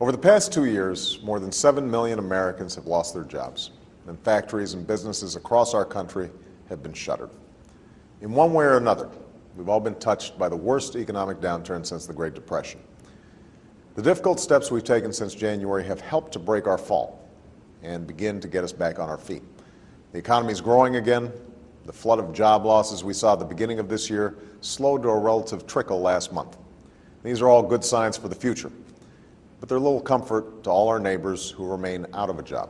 Over the past 2 years, more than 7 million Americans have lost their jobs, and factories and businesses across our country have been shuttered. In one way or another, we've all been touched by the worst economic downturn since the Great Depression. The difficult steps we've taken since January have helped to break our fall and begin to get us back on our feet. The economy is growing again. The flood of job losses we saw at the beginning of this year slowed to a relative trickle last month. These are all good signs for the future, but they're little comfort to all our neighbors who remain out of a job.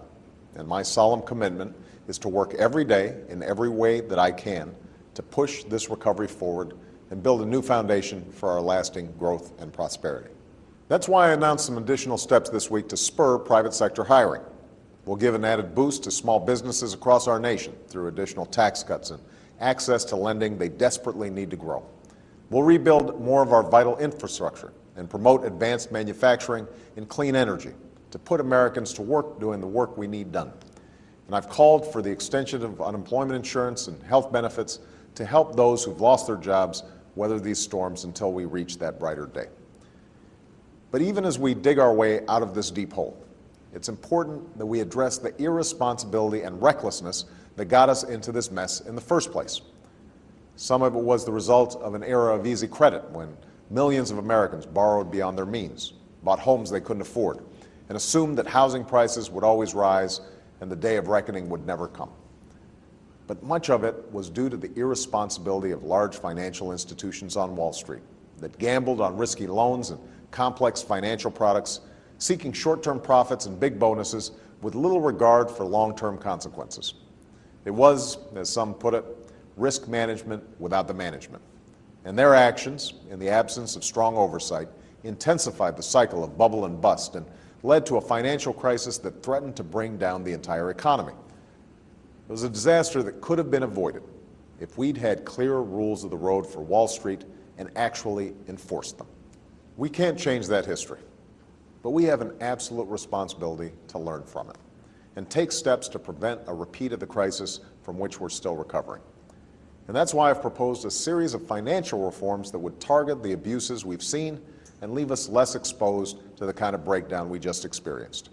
And my solemn commitment is to work every day in every way that I can to push this recovery forward and build a new foundation for our lasting growth and prosperity. That's why I announced some additional steps this week to spur private sector hiring. We'll give an added boost to small businesses across our nation through additional tax cuts and access to lending they desperately need to grow. We'll rebuild more of our vital infrastructure and promote advanced manufacturing and clean energy to put Americans to work doing the work we need done. And I've called for the extension of unemployment insurance and health benefits to help those who've lost their jobs weather these storms until we reach that brighter day. But even as we dig our way out of this deep hole, it's important that we address the irresponsibility and recklessness that got us into this mess in the first place. Some of it was the result of an era of easy credit when millions of Americans borrowed beyond their means, bought homes they couldn't afford, and assumed that housing prices would always rise and the day of reckoning would never come. But much of it was due to the irresponsibility of large financial institutions on Wall Street that gambled on risky loans and complex financial products, seeking short-term profits and big bonuses with little regard for long-term consequences. It was, as some put it, risk management without the management. And their actions, in the absence of strong oversight, intensified the cycle of bubble and bust and led to a financial crisis that threatened to bring down the entire economy. It was a disaster that could have been avoided if we'd had clearer rules of the road for Wall Street and actually enforced them. We can't change that history, but we have an absolute responsibility to learn from it and take steps to prevent a repeat of the crisis from which we're still recovering. And that's why I've proposed a series of financial reforms that would target the abuses we've seen and leave us less exposed to the kind of breakdown we just experienced.